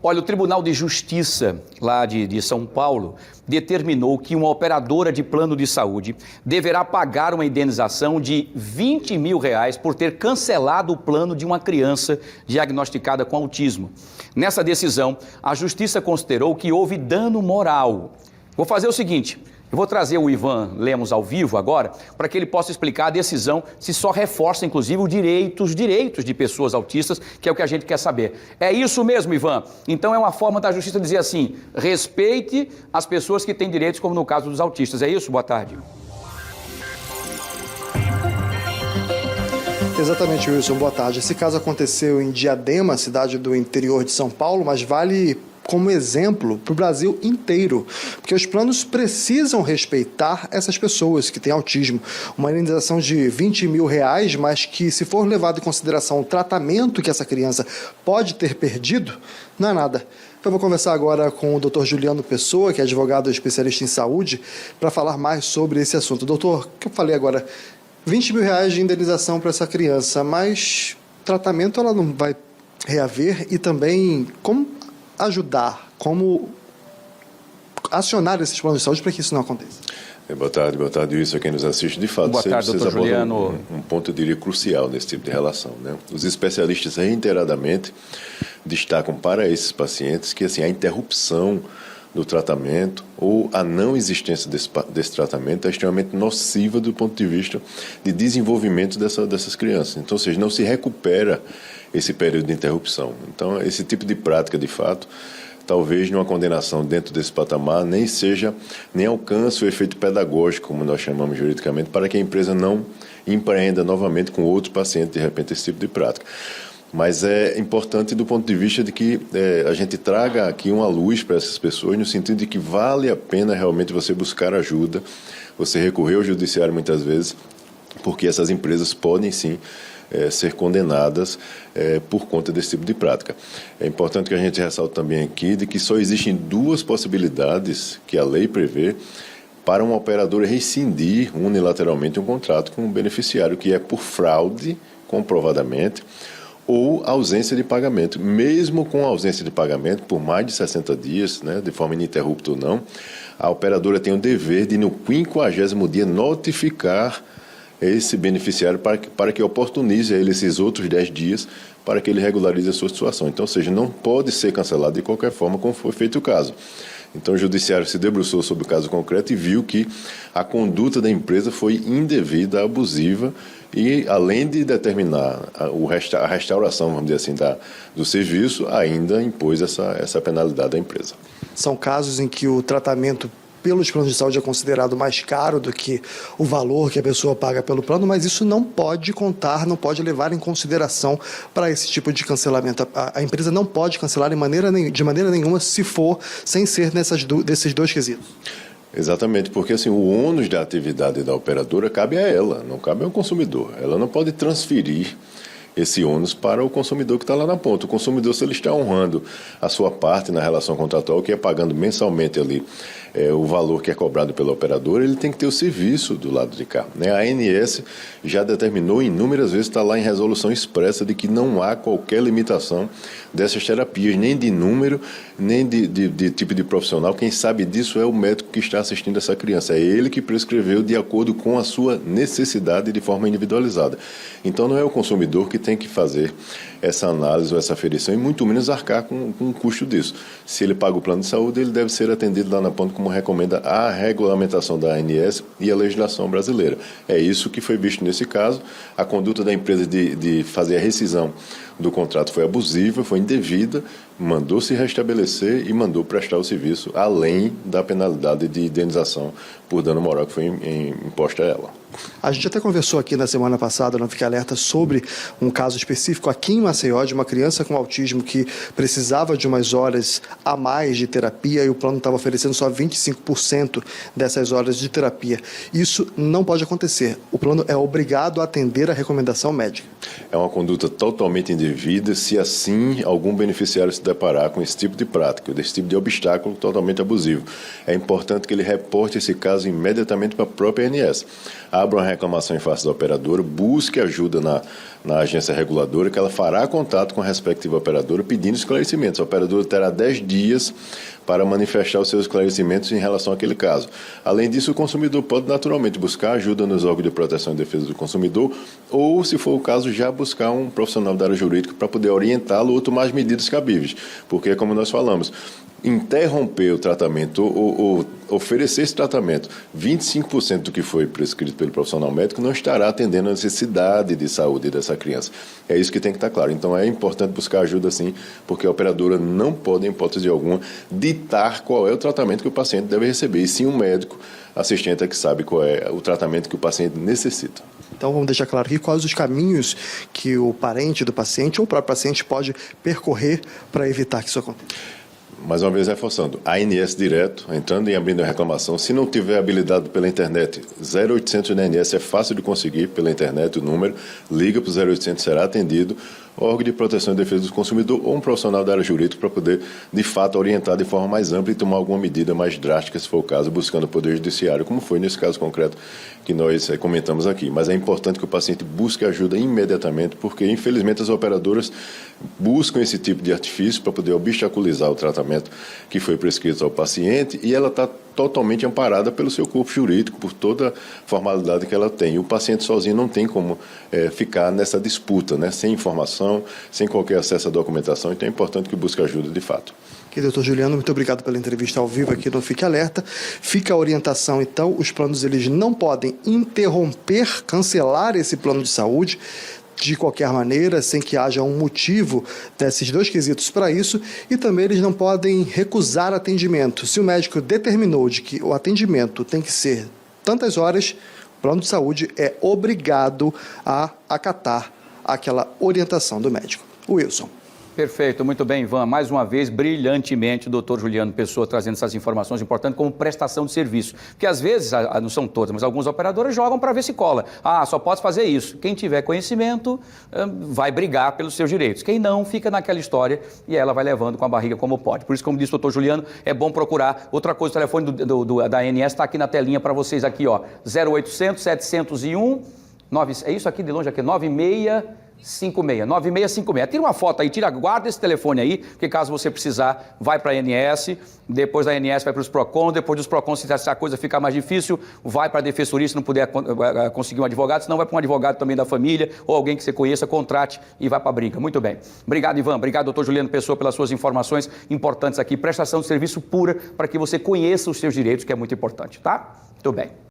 Olha, o Tribunal de Justiça lá de São Paulo determinou que uma operadora de plano de saúde deverá pagar uma indenização de R$20 mil por ter cancelado o plano de uma criança diagnosticada com autismo. Nessa decisão, a Justiça considerou que houve dano moral. Vou fazer o seguinte, eu vou trazer o Ivan Lemos ao vivo agora, para que ele possa explicar a decisão, se só reforça, inclusive, os direitos de pessoas autistas, que é o que a gente quer saber. É isso mesmo, Ivan? Então é uma forma da Justiça dizer assim, respeite as pessoas que têm direitos, como no caso dos autistas. É isso? Boa tarde. Exatamente, Wilson. Boa tarde. Esse caso aconteceu em Diadema, cidade do interior de São Paulo, mas vale como exemplo para o Brasil inteiro, porque os planos precisam respeitar essas pessoas que têm autismo. Uma indenização de R$20 mil, mas que, se for levado em consideração o tratamento que essa criança pode ter perdido, não é nada. Eu vou conversar agora com o Dr. Juliano Pessoa, que é advogado especialista em saúde, para falar mais sobre esse assunto. Doutor, o que eu falei agora? R$20 mil de indenização para essa criança, mas tratamento ela não vai reaver, e também como ajudar, como acionar esses planos de saúde para que isso não aconteça. Boa tarde, Wilson, quem nos assiste. De fato, boa tarde, doutor Juliano. Um ponto, eu diria, crucial nesse tipo de relação, né? Os especialistas reiteradamente destacam para esses pacientes que assim, a interrupção do tratamento ou a não existência desse tratamento é extremamente nociva do ponto de vista de desenvolvimento dessas crianças. Então, ou seja, não se recupera esse período de interrupção. Então, esse tipo de prática, de fato, talvez numa condenação dentro desse patamar nem alcance o efeito pedagógico, como nós chamamos juridicamente, para que a empresa não empreenda novamente com outro paciente, de repente, esse tipo de prática. Mas é importante do ponto de vista de que a gente traga aqui uma luz para essas pessoas, no sentido de que vale a pena realmente você buscar ajuda, você recorrer ao judiciário muitas vezes, porque essas empresas podem sim ser condenadas por conta desse tipo de prática. É importante que a gente ressalte também aqui de que só existem duas possibilidades que a lei prevê para uma operadora rescindir unilateralmente um contrato com um beneficiário, que é por fraude, comprovadamente, ou ausência de pagamento. Mesmo com ausência de pagamento por mais de 60 dias, né, de forma ininterrupta ou não, a operadora tem o dever de, no 50º dia, notificar esse beneficiário para que oportunize a ele esses outros 10 dias para que ele regularize a sua situação. Então, ou seja, não pode ser cancelado de qualquer forma, como foi feito o caso. Então, o judiciário se debruçou sobre o caso concreto e viu que a conduta da empresa foi indevida, abusiva, e além de determinar a restauração, vamos dizer assim, do serviço, ainda impôs essa penalidade à empresa. São casos em que o tratamento pelos planos de saúde é considerado mais caro do que o valor que a pessoa paga pelo plano, mas isso não pode contar, não pode levar em consideração para esse tipo de cancelamento. A empresa não pode cancelar de maneira nenhuma se for sem ser desses dois quesitos. Exatamente, porque assim, o ônus da atividade da operadora cabe a ela, não cabe ao consumidor. Ela não pode transferir esse ônus para o consumidor que está lá na ponta. O consumidor, se ele está honrando a sua parte na relação contratual, que é pagando mensalmente ali o valor que é cobrado pela operadora, ele tem que ter o serviço do lado de cá, né? A ANS já determinou inúmeras vezes, está lá em resolução expressa, de que não há qualquer limitação dessas terapias, nem de número, nem de tipo de profissional. Quem sabe disso é o médico que está assistindo essa criança. É ele que prescreveu de acordo com a sua necessidade de forma individualizada. Então não é o consumidor que tem que fazer essa análise ou essa aferição, e muito menos arcar com o custo disso. Se ele paga o plano de saúde, ele deve ser atendido lá na ponta, como recomenda a regulamentação da ANS e a legislação brasileira. É isso que foi visto nesse caso. A conduta da empresa de fazer a rescisão do contrato foi abusiva, foi indevida, mandou se restabelecer e mandou prestar o serviço, além da penalidade de indenização por dano moral que foi imposta a ela. A gente até conversou aqui na semana passada, no Fique Alerta, sobre um caso específico aqui em Maceió, de uma criança com autismo que precisava de umas horas a mais de terapia, e o plano estava oferecendo só 25% dessas horas de terapia. Isso não pode acontecer. O plano é obrigado a atender a recomendação médica. É uma conduta totalmente indevida, se assim algum beneficiário se deparar com esse tipo de prática, desse tipo de obstáculo totalmente abusivo. É importante que ele reporte esse caso imediatamente para a própria ANS. Abra uma reclamação em face da operadora, busque ajuda na agência reguladora, que ela fará contato com a respectiva operadora pedindo esclarecimentos. A operadora terá 10 dias para manifestar os seus esclarecimentos em relação àquele caso. Além disso, o consumidor pode naturalmente buscar ajuda nos órgãos de proteção e defesa do consumidor ou, se for o caso, já buscar um profissional da área jurídica para poder orientá-lo ou tomar as medidas cabíveis. Porque, como nós falamos, interromper o tratamento ou oferecer esse tratamento, 25% do que foi prescrito pelo profissional médico não estará atendendo a necessidade de saúde dessa criança. É isso que tem que estar claro. Então é importante buscar ajuda sim, porque a operadora não pode, em hipótese alguma, ditar qual é o tratamento que o paciente deve receber, e sim um médico assistente é que sabe qual é o tratamento que o paciente necessita. Então vamos deixar claro aqui quais os caminhos que o parente do paciente ou o próprio paciente pode percorrer para evitar que isso aconteça. Mais uma vez reforçando, ANS direto, entrando e abrindo a reclamação. Se não tiver habilitado pela internet, 0800 da ANS é fácil de conseguir pela internet o número, liga para o 0800, será atendido. Órgão de proteção e defesa do consumidor ou um profissional da área jurídica para poder, de fato, orientar de forma mais ampla e tomar alguma medida mais drástica, se for o caso, buscando o Poder Judiciário, como foi nesse caso concreto que nós comentamos aqui. Mas é importante que o paciente busque ajuda imediatamente, porque, infelizmente, as operadoras buscam esse tipo de artifício para poder obstaculizar o tratamento que foi prescrito ao paciente, e ela está totalmente amparada pelo seu corpo jurídico, por toda a formalidade que ela tem. E o paciente sozinho não tem como ficar nessa disputa, né? Sem informação, sem qualquer acesso à documentação. Então é importante que busque ajuda de fato. Ok, doutor Juliano, muito obrigado pela entrevista ao vivo aqui no Fique Alerta. Fica a orientação, então, os planos eles não podem interromper, cancelar esse plano de saúde de qualquer maneira, sem que haja um motivo desses dois quesitos para isso, e também eles não podem recusar atendimento. Se o médico determinou de que o atendimento tem que ser tantas horas, o plano de saúde é obrigado a acatar aquela orientação do médico. Wilson. Perfeito, muito bem, Ivan. Mais uma vez, brilhantemente, o doutor Juliano Pessoa trazendo essas informações importantes como prestação de serviço. Porque às vezes, não são todas, mas alguns operadores jogam para ver se cola. Ah, só pode fazer isso. Quem tiver conhecimento vai brigar pelos seus direitos. Quem não, fica naquela história e ela vai levando com a barriga como pode. Por isso, como disse o doutor Juliano, é bom procurar. Outra coisa, o telefone da ANS está aqui na telinha para vocês aqui, ó. 0800 701 é isso aqui de longe aqui, 9656. Tira uma foto aí, guarda esse telefone aí, porque caso você precisar, vai para a ANS, depois da ANS vai para os PROCONs, depois dos PROCONs, se a coisa ficar mais difícil, vai para a Defensoria, se não puder conseguir um advogado, senão vai para um advogado também da família, ou alguém que você conheça, contrate e vai para a briga. Muito bem. Obrigado, Ivan. Obrigado, doutor Juliano Pessoa, pelas suas informações importantes aqui. Prestação de serviço pura para que você conheça os seus direitos, que é muito importante, tá? Muito bem.